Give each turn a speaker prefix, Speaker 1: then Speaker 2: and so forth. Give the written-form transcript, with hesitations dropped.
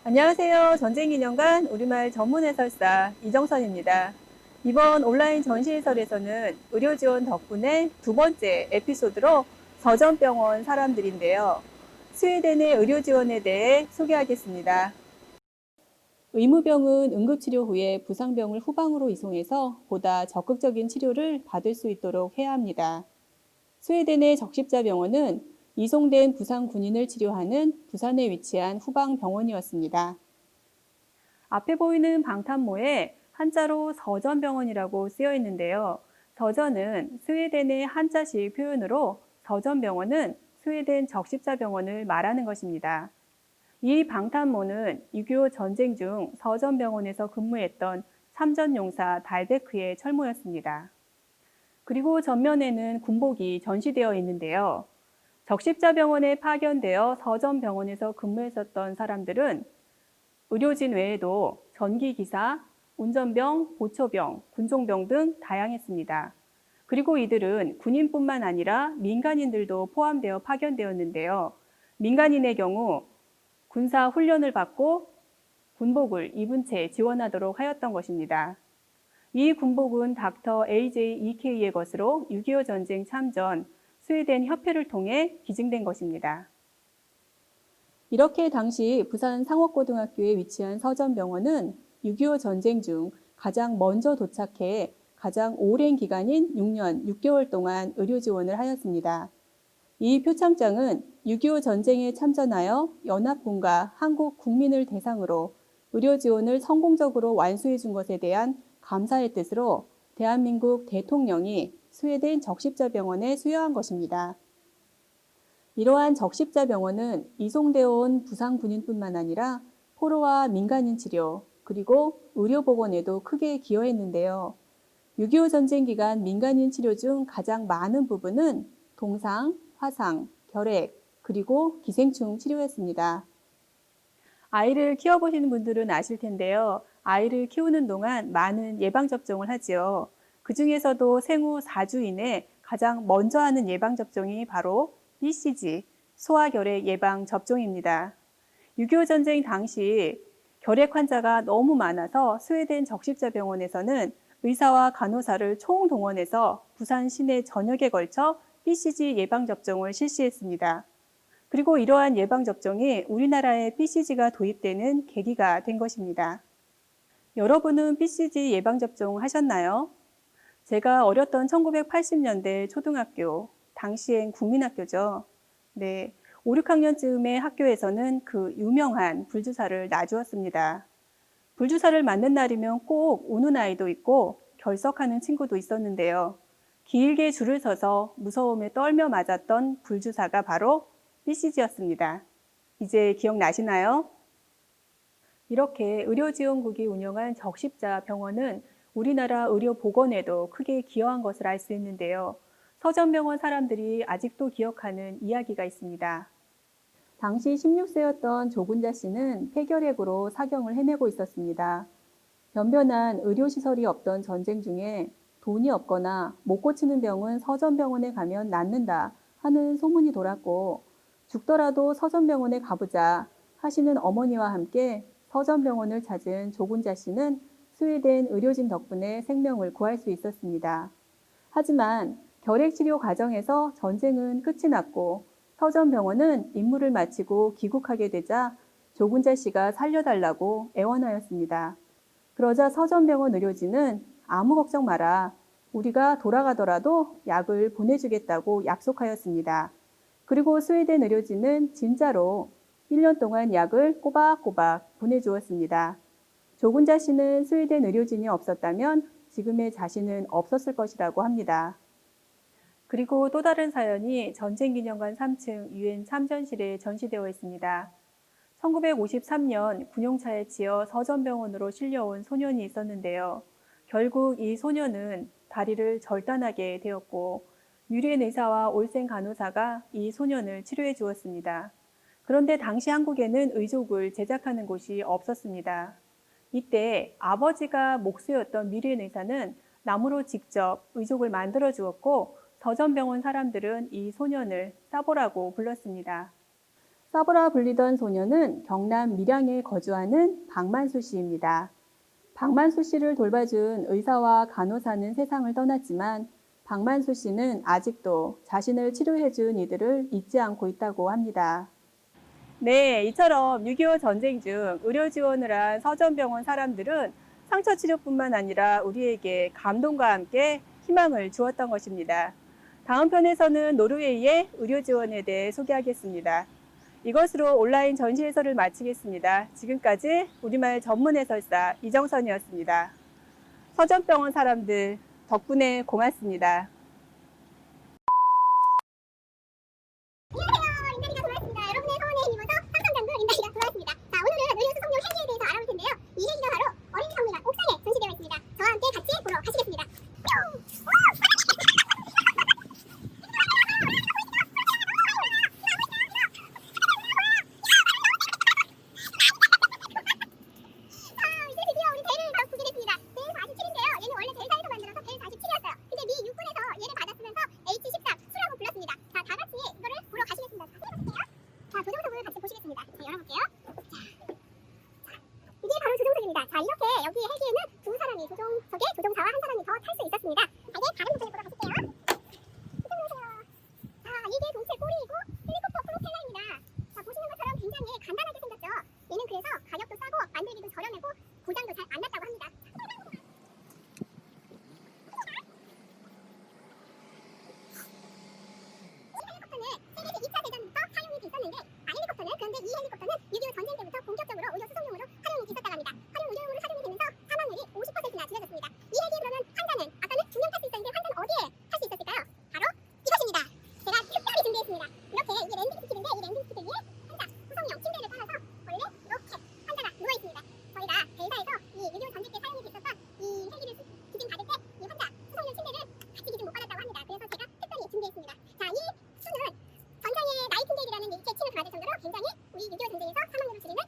Speaker 1: 안녕하세요. 전쟁기념관 우리말 전문 해설사 이정선입니다. 이번 온라인 전시 해설에서는 의료 지원 덕분에 두 번째 에피소드로 서점병원 사람들인데요. 스웨덴의 의료 지원에 대해 소개하겠습니다. 의무병은 응급치료 후에 부상병을 후방으로 이송해서 보다 적극적인 치료를 받을 수 있도록 해야 합니다. 스웨덴의 적십자병원은 이송된 부상 군인을 치료하는 부산에 위치한 후방 병원이었습니다. 앞에 보이는 방탄모에 한자로 서전병원이라고 쓰여 있는데요. 서전은 스웨덴의 한자식 표현으로 서전병원은 스웨덴 적십자병원을 말하는 것입니다. 이 방탄모는 6.25 전쟁 중 서전병원에서 근무했던 참전용사 달베크의 철모였습니다. 그리고 전면에는 군복이 전시되어 있는데요. 적십자병원에 파견되어 서전병원에서 근무했었던 사람들은 의료진 외에도 전기기사, 운전병, 보초병, 군종병 등 다양했습니다. 그리고 이들은 군인뿐만 아니라 민간인들도 포함되어 파견되었는데요. 민간인의 경우 군사 훈련을 받고 군복을 입은 채 지원하도록 하였던 것입니다. 이 군복은 닥터 AJ-EK의 것으로 6.25 전쟁 참전 스웨덴 협회를 통해 기증된 것입니다. 이렇게 당시 부산 상업고등학교에 위치한 서전병원은 6.25 전쟁 중 가장 먼저 도착해 가장 오랜 기간인 6년 6개월 동안 의료 지원을 하였습니다. 이 표창장은 6.25 전쟁에 참전하여 연합군과 한국 국민을 대상으로 의료 지원을 성공적으로 완수해 준 것에 대한 감사의 뜻으로 대한민국 대통령이 스웨덴 적십자병원에 수여한 것입니다. 이러한 적십자병원은 이송되어 온 부상 군인뿐만 아니라 포로와 민간인 치료, 그리고 의료보건에도 크게 기여했는데요. 6.25 전쟁 기간 민간인 치료 중 가장 많은 부분은 동상, 화상, 결핵, 그리고 기생충 치료였습니다. 아이를 키워보시는 분들은 아실 텐데요. 아이를 키우는 동안 많은 예방접종을 하지요. 그 중에서도 생후 4주 이내 가장 먼저 하는 예방접종이 바로 BCG, 소아결핵 예방접종입니다. 6.25 전쟁 당시 결핵 환자가 너무 많아서 스웨덴 적십자병원에서는 의사와 간호사를 총동원해서 부산 시내 전역에 걸쳐 BCG 예방접종을 실시했습니다. 그리고 이러한 예방접종이 우리나라에 BCG가 도입되는 계기가 된 것입니다. 여러분은 BCG 예방접종 하셨나요? 제가 어렸던 1980년대 초등학교, 당시엔 국민학교죠. 네, 5, 6학년쯤의 학교에서는 그 유명한 불주사를 놔주었습니다. 불주사를 맞는 날이면 꼭 우는 아이도 있고 결석하는 친구도 있었는데요. 길게 줄을 서서 무서움에 떨며 맞았던 불주사가 바로 BCG였습니다. 이제 기억나시나요? 이렇게 의료지원국이 운영한 적십자 병원은 우리나라 의료 보건에도 크게 기여한 것을 알 수 있는데요. 서전병원 사람들이 아직도 기억하는 이야기가 있습니다. 당시 16세였던 조군자 씨는 폐결핵으로 사경을 헤매고 있었습니다. 변변한 의료시설이 없던 전쟁 중에 돈이 없거나 못 고치는 병은 서전병원에 가면 낫는다 하는 소문이 돌았고, 죽더라도 서전병원에 가보자 하시는 어머니와 함께 서전병원을 찾은 조군자 씨는 스웨덴 의료진 덕분에 생명을 구할 수 있었습니다. 하지만 결핵치료 과정에서 전쟁은 끝이 났고 서전병원은 임무를 마치고 귀국하게 되자 조군자 씨가 살려달라고 애원하였습니다. 그러자 서전병원 의료진은 아무 걱정 마라. 우리가 돌아가더라도 약을 보내주겠다고 약속하였습니다. 그리고 스웨덴 의료진은 진짜로 1년 동안 약을 꼬박꼬박 보내주었습니다. 조군자 씨는 스웨덴 의료진이 없었다면 지금의 자신은 없었을 것이라고 합니다. 그리고 또 다른 사연이 전쟁기념관 3층 유엔 참전실에 전시되어 있습니다. 1953년 군용차에 치여 서전병원으로 실려온 소년이 있었는데요. 결국 이 소년은 다리를 절단하게 되었고 유리엔 의사와 올센 간호사가 이 소년을 치료해 주었습니다. 그런데 당시 한국에는 의족을 제작하는 곳이 없었습니다. 이때 아버지가 목수였던 미르엔 의사는 나무로 직접 의족을 만들어 주었고 서전병원 사람들은 이 소년을 사보라고 불렀습니다. 서브라 불리던 소녀는 경남 밀양에 거주하는 박만수 씨입니다. 박만수 씨를 돌봐준 의사와 간호사는 세상을 떠났지만 박만수 씨는 아직도 자신을 치료해준 이들을 잊지 않고 있다고 합니다. 네, 이처럼 6.25 전쟁 중 의료 지원을 한 서전병원 사람들은 상처 치료뿐만 아니라 우리에게 감동과 함께 희망을 주었던 것입니다. 다음 편에서는 노르웨이의 의료 지원에 대해 소개하겠습니다. 이것으로 온라인 전시 해설을 마치겠습니다. 지금까지 우리말 전문 해설사 이정선이었습니다. 서전병원 사람들 덕분에 고맙습니다.
Speaker 2: 안녕하세요. 린다리가 돌아왔습니다. 여러분의 성원에 힘입어서 상상장도 린다리가 돌아왔습니다. 자, 오늘은 의료 수송용 헬기에 대해서 알아볼 텐데요. 이 헬기가 바로 어린이 박물관 옥상에 전시되어 있습니다. 저와 함께 같이 보러 가시겠습니다. 뿅! 이제 드디어 우리 배를 보게 됐습니다. 배 47인데요. 얘는 원래 델사에서 만들어서 배 47이었어요. 근데 미 육군에서 얘를 받았으면서 H-13 수라고 불렀습니다. 자, 다 같이 이거를 보러 가시겠습니다. 자, 들어볼게요. 자, 조종석을 같이 보시겠습니다. 자, 열어볼게요. 자, 이게 바로 조종석입니다. 자, 이렇게 여기 헬기에는 두 사람이 조종석에 조종사와 한 사람이 더 탈 수 있었습니다. 자, 이제 다른 부분을 보러 가실게요. 이쪽으로 오세요. 자, 이게 동체 꼬리이고 헬리콥터 프로펠러입니다. 자, 보시는 것처럼 굉장히 간단하게 생겼죠. 얘는 그래서 가격도 싸고 만들기도 저렴하고 고장도 잘 안 났다고 합니다. 이 헬리콥터는 세계 2차 대전부터 사용이 돼 있었는데 그런데 이 헬리콥터는 6.25 전쟁 때부터 본격적으로 의료 수송용으로 활용이 됐었다고 합니다. 의료용으로 활용이 되면서 사망률이 50%나 줄어졌습니다. 이 헬기에 그러면 환자는 아까는 2명 탈 수 있었는데 환자는 어디에 탈 수 있었을까요? 바로 이것입니다. 제가 특별히 준비했습니다. 이렇게 이게 랜딩 스틱인데 이 랜딩 스틱 위에 환자 수송용 침대를 깔아서 원래 이렇게 환자가 누워 있습니다. 저희가 델사에서 이 6.25 전쟁 때 사용이 됐었던 이 헬기를 기증 받을 때 이 환자 수송용 침대를 같이 기증 못 받았다고 합니다. 그래서 제가 특별히 준비했습니다. 자, 이 수는 전장의 나이팅게일이라는 이 계칭을 받을 정도로 굉장히 우리 6.25 전쟁에서 사망률을 줄이는